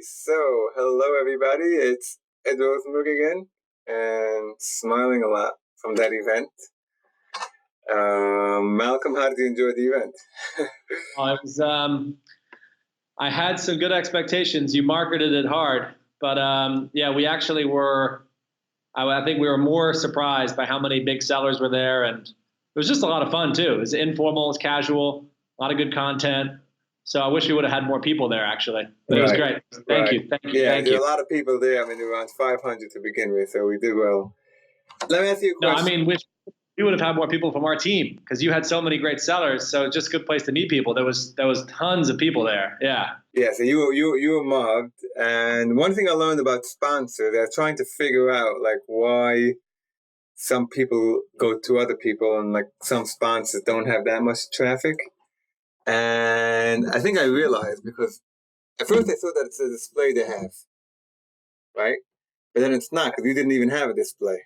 So hello everybody, it's Ed Rosenberg again, and smiling a lot from that event. Malcolm, how did you enjoy the event? It was, I had some good expectations. You marketed it hard, but yeah, we actually were, I think we were more surprised by how many big sellers were there, and it was just a lot of fun too. It was informal, it was casual, a lot of good content. So I wish we would have had more people there actually, but It was great. Thank you. Yeah, there were a lot of people there. I mean, there were around 500 to begin with, so we did well. Let me ask you a question. No, I mean, we would have had more people from our team because you had so many great sellers. So it's just a good place to meet people. There was tons of people there. Yeah. Yeah. So you were mobbed, and one thing I learned about sponsor, they're trying to figure out like why some people go to other people and like some sponsors don't have that much traffic. And I think I realized because at first I thought that it's a display they have, right? But then it's not because you didn't even have a display.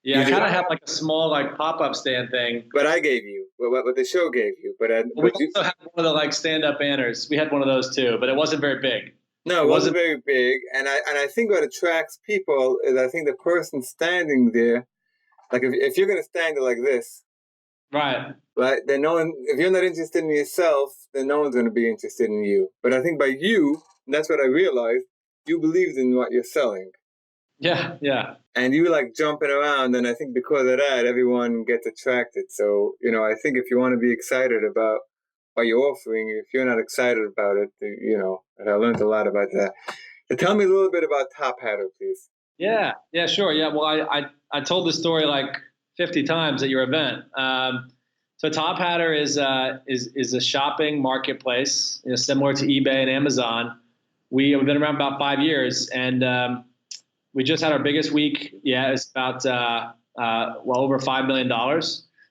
Yeah, I kind of have like a small like pop-up stand thing. But I gave you, what the show gave you. But we also had one of the like stand-up banners. We had one of those too, but it wasn't very big. No, it wasn't very big. And I think what attracts people is I think the person standing there, like if you're going to stand there like this, right, then no one, if you're not interested in yourself, then no one's going to be interested in you. But I think by you, and that's what I realized, you believed in what you're selling. Yeah. And you like jumping around, and I think because of that, everyone gets attracted. So, I think if you want to be excited about what you're offering, if you're not excited about it, and I learned a lot about that. So tell me a little bit about Tophatter, please. Yeah, sure. Yeah, well, I told this story like 50 times at your event. So Topahtter is a shopping marketplace, similar to eBay and Amazon. We've been around about 5 years, and we just had our biggest week. Yeah, it's about well over $5 million.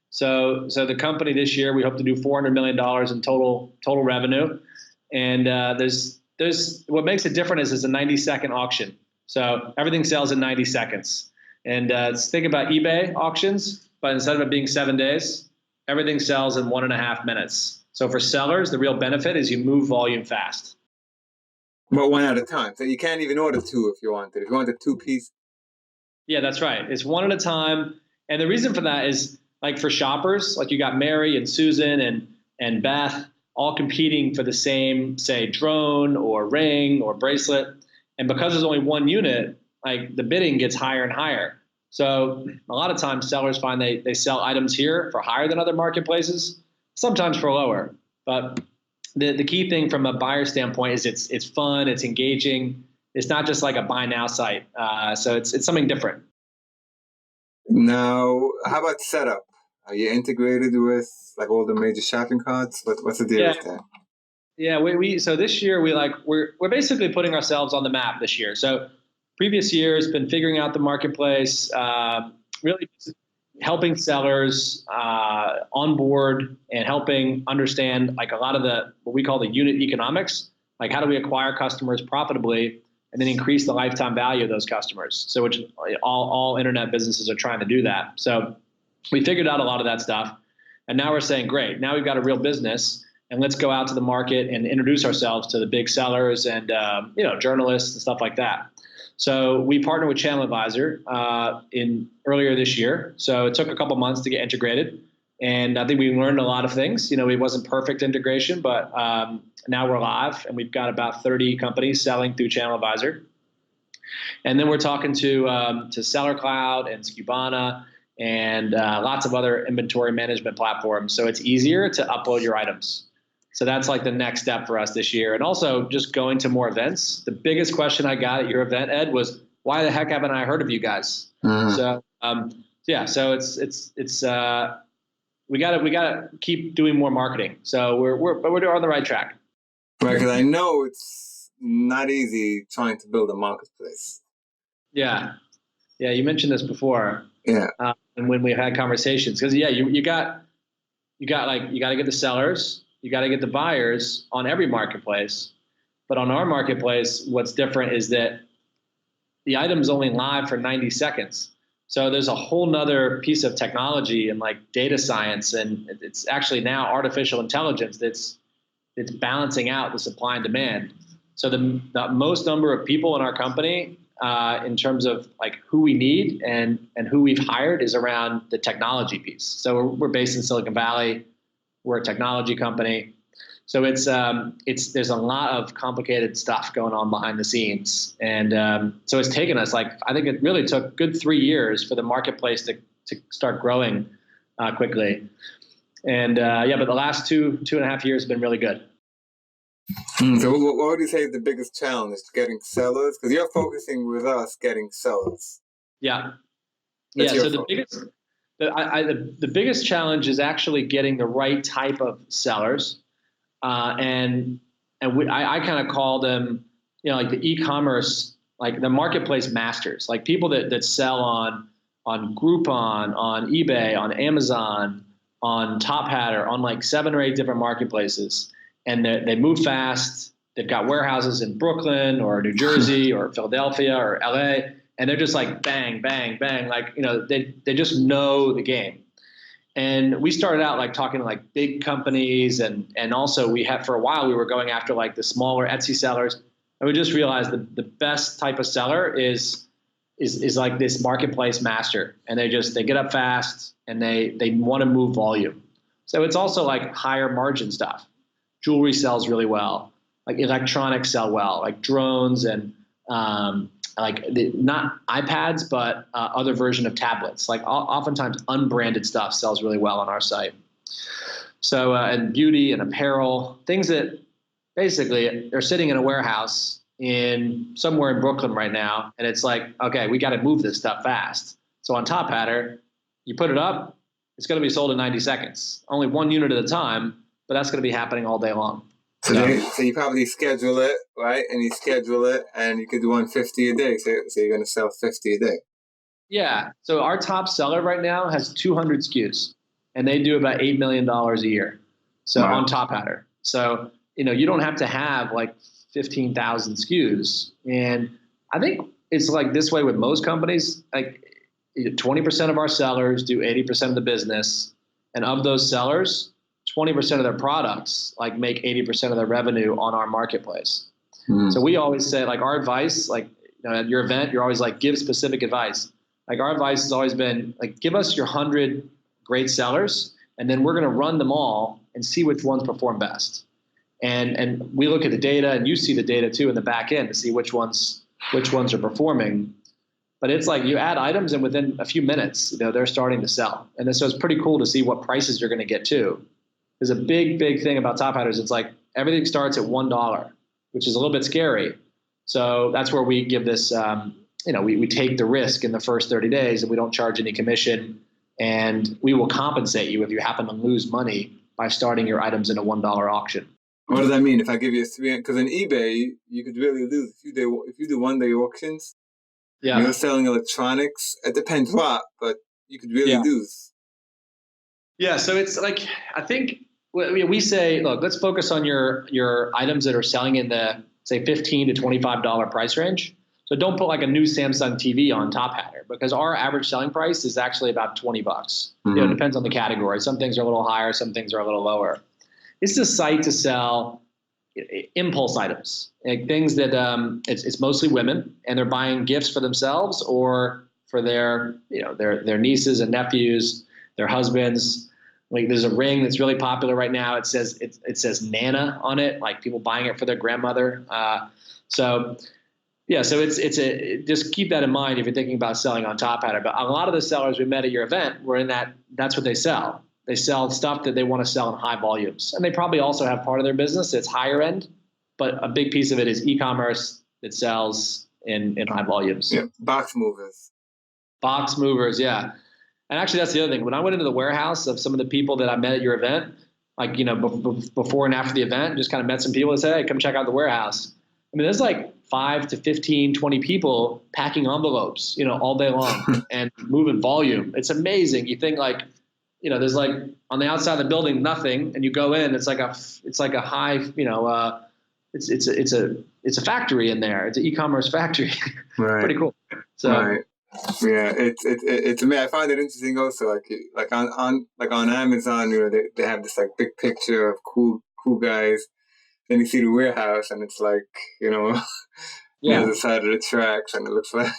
So the company this year, we hope to do $400 million in total revenue. And there's what makes it different is it's a 90-second auction. So everything sells in 90 seconds. And think about eBay auctions, but instead of it being 7 days, everything sells in 1.5 minutes. So for sellers, the real benefit is you move volume fast. But one at a time. So you can't even order two if you wanted. If you wanted 2 piece. Yeah, that's right. It's one at a time. And the reason for that is like for shoppers, like you got Mary and Susan and Beth all competing for the same, say, drone or ring or bracelet. And because there's only one unit, like the bidding gets higher and higher. So a lot of times sellers find they sell items here for higher than other marketplaces, sometimes for lower. But the key thing from a buyer standpoint is it's fun, it's engaging. It's not just like a buy now site. So it's something different. Now, how about setup? Are you integrated with like all the major shopping carts? What's the deal with that? Yeah, so this year we're basically putting ourselves on the map this year. So previous years been figuring out the marketplace, really helping sellers onboard and helping understand like a lot of what we call the unit economics, like how do we acquire customers profitably and then increase the lifetime value of those customers. So which all internet businesses are trying to do that. So we figured out a lot of that stuff, and now we're saying, great, now we've got a real business. And let's go out to the market and introduce ourselves to the big sellers and journalists and stuff like that. So we partnered with Channel Advisor earlier this year. So it took a couple months to get integrated, and I think we learned a lot of things. It wasn't perfect integration, but now we're live, and we've got about 30 companies selling through Channel Advisor. And then we're talking to Seller Cloud and Skubana and lots of other inventory management platforms. So it's easier to upload your items. So that's like the next step for us this year. And also just going to more events. The biggest question I got at your event, Ed, was why the heck haven't I heard of you guys? So so it's we gotta keep doing more marketing. So we're on the right track. Right, because I know it's not easy trying to build a marketplace. Yeah, you mentioned this before. Yeah, and when we've had conversations, because you got to get the sellers. You got to get the buyers on every marketplace. But on our marketplace, what's different is that the item's only live for 90 seconds. So there's a whole nother piece of technology and like data science. And it's actually now artificial intelligence that's balancing out the supply and demand. So the most number of people in our company in terms of like who we need and who we've hired is around the technology piece. So we're based in Silicon Valley. We're a technology company. So there's a lot of complicated stuff going on behind the scenes. And so it's taken us I think it really took good 3 years for the marketplace to start growing quickly. And but the last two and a half years have been really good. So what would you say is the biggest challenge? Getting sellers? Because you're focusing with us getting sellers. Yeah. That's So the biggest challenge is actually getting the right type of sellers. I kind of call them, like the e-commerce, like the marketplace masters, like people that sell on Groupon, on eBay, on Amazon, on Tophatter, on like 7 or 8 different marketplaces. And they move fast. They've got warehouses in Brooklyn or New Jersey or Philadelphia or LA. And they're just like bang, bang, bang. Like, they just know the game. And we started out like talking to like big companies. And also for a while, we were going after like the smaller Etsy sellers. And we just realized the best type of seller is like this marketplace master. And they get up fast and they want to move volume. So it's also like higher margin stuff. Jewelry sells really well, like electronics sell well, like drones and not iPads, but other version of tablets. Like oftentimes unbranded stuff sells really well on our site. So and beauty and apparel, things that basically they're sitting in a warehouse somewhere in Brooklyn right now, and it's like, okay, we got to move this stuff fast. So on Topahtter, you put it up, it's going to be sold in 90 seconds, only 1 unit at a time. But that's going to be happening all day long. So you probably schedule it, right? And you schedule it, and you could do 150 a day. So you're going to sell 50 a day. Yeah. So our top seller right now has 200 SKUs, and they do about $8 million a year. So on Topahtter. So, you don't have to have like 15,000 SKUs. And I think it's like this way with most companies. Like 20% of our sellers do 80% of the business. And of those sellers, 20% of their products like make 80% of their revenue on our marketplace. So we always say like our advice, like at your event, you're always like give specific advice. Like our advice has always been like give us your 100 great sellers, and then we're going to run them all and see which ones perform best. And we look at the data, and you see the data too in the back end to see which ones are performing. But it's like you add items, and within a few minutes, they're starting to sell. And so it's pretty cool to see what prices you're going to get too. There's a big thing about Topahtter is it's like everything starts at $1, which is a little bit scary. So that's where we give this, we take the risk in the first 30 days and we don't charge any commission, and we will compensate you if you happen to lose money by starting your items in a $1 auction. What does that mean? If I give you a 300, because in eBay, you could really lose. If you do 1-day auctions, you're selling electronics. It depends what, but you could really lose. Yeah. So it's like, I think, we say, look, let's focus on your items that are selling in the, say, $15 to $25 price range. So don't put like a new Samsung TV on Topahtter, because our average selling price is actually about $20. It depends on the category. Some things are a little higher, some things are a little lower. It's a site to sell impulse items, like things that it's mostly women, and they're buying gifts for themselves or for their nieces and nephews, their husbands. Like there's a ring that's really popular right now. It says Nana on it, like people buying it for their grandmother. So just keep that in mind if you're thinking about selling on Topahtter. But a lot of the sellers we met at your event were in that's what they sell. They sell stuff that they want to sell in high volumes. And they probably also have part of their business that's higher end, but a big piece of it is e-commerce that sells in high volumes. Yeah, box movers. Box movers, yeah. And actually, that's the other thing. When I went into the warehouse of some of the people that I met at your event, like, before and after the event, just kind of met some people and said, hey, come check out the warehouse. I mean, there's like 5 to 15, 20 people packing envelopes, all day long and moving volume. It's amazing. You think like, there's like on the outside of the building, nothing. And you go in, it's like a high, it's a factory in there. It's an e-commerce factory. Right. Pretty cool. So. Right. Yeah, it's me. I find it interesting also, like on Amazon, they have this like big picture of cool guys then you see the warehouse, and it's like, the Yeah. other side of the tracks, and it looks like.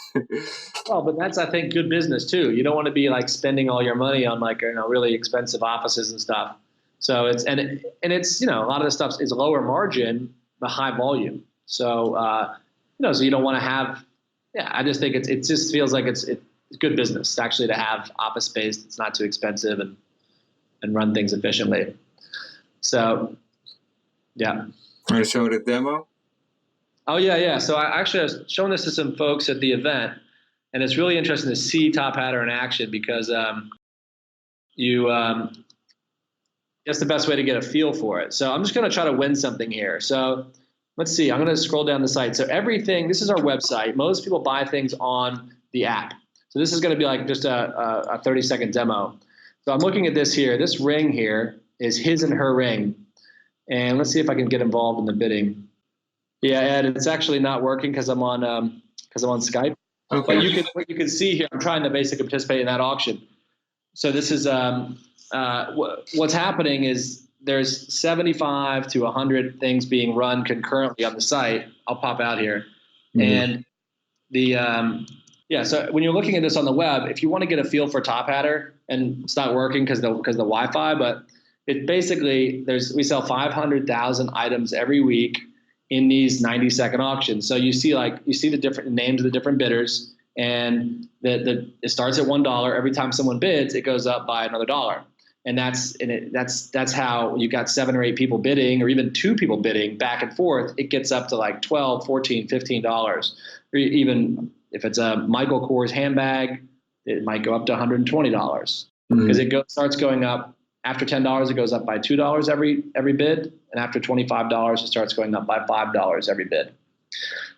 Well, but that's, I think, good business too. You don't want to be like spending all your money on like, really expensive offices and stuff. So it's, a lot of this stuff is lower margin, but high volume. So, so you don't want to have, I just think it just feels like it's good business actually to have office space that's not too expensive and run things efficiently. So, yeah. Want to show the demo? Oh, yeah. So I was showing this to some folks at the event, and it's really interesting to see Topahtter in action because that's the best way to get a feel for it. So I'm just going to try to win something here. So let's see. I'm going to scroll down the site. So this is our website. Most people buy things on the app. So this is going to be like just a 30-second demo. So I'm looking at this here. This ring here is his and her ring. And let's see if I can get involved in the bidding. Yeah, Ed, it's actually not working because I'm on Skype. Okay. But what you can see here, I'm trying to basically participate in that auction. So this is what's happening is there's 75 to 100 things being run concurrently on the site. I'll pop out here, and so when you're looking at this on the web, if you want to get a feel for Topahtter, and it's not working because the Wi-Fi, but it basically we sell 500,000 items every week in these 90-second auctions. So you see the different names of the different bidders, and it starts at $1. Every time someone bids, it goes up by another $1. And that's how you got 7 or 8 people bidding, or even 2 people bidding back and forth. It gets up to like $12, $14, $15. Or even if it's a Michael Kors handbag, it might go up to $120 because it starts going up. After $10, it goes up by $2 every bid, and after $25, it starts going up by $5 every bid.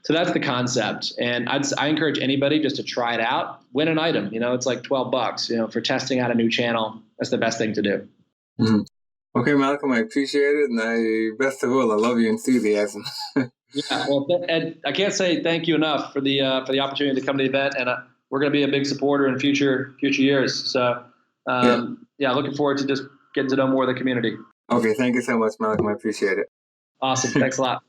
So that's the concept, and I encourage anybody just to try it out. Win an item, it's like $12. For testing out a new channel, that's the best thing to do. Mm-hmm. Okay, Malcolm, I appreciate it, and best of all, I love your enthusiasm. Yeah, well, Ed, I can't say thank you enough for the opportunity to come to the event, and we're going to be a big supporter in future years. So, looking forward to just getting to know more of the community. Okay, thank you so much, Malcolm. I appreciate it. Awesome. Thanks a lot.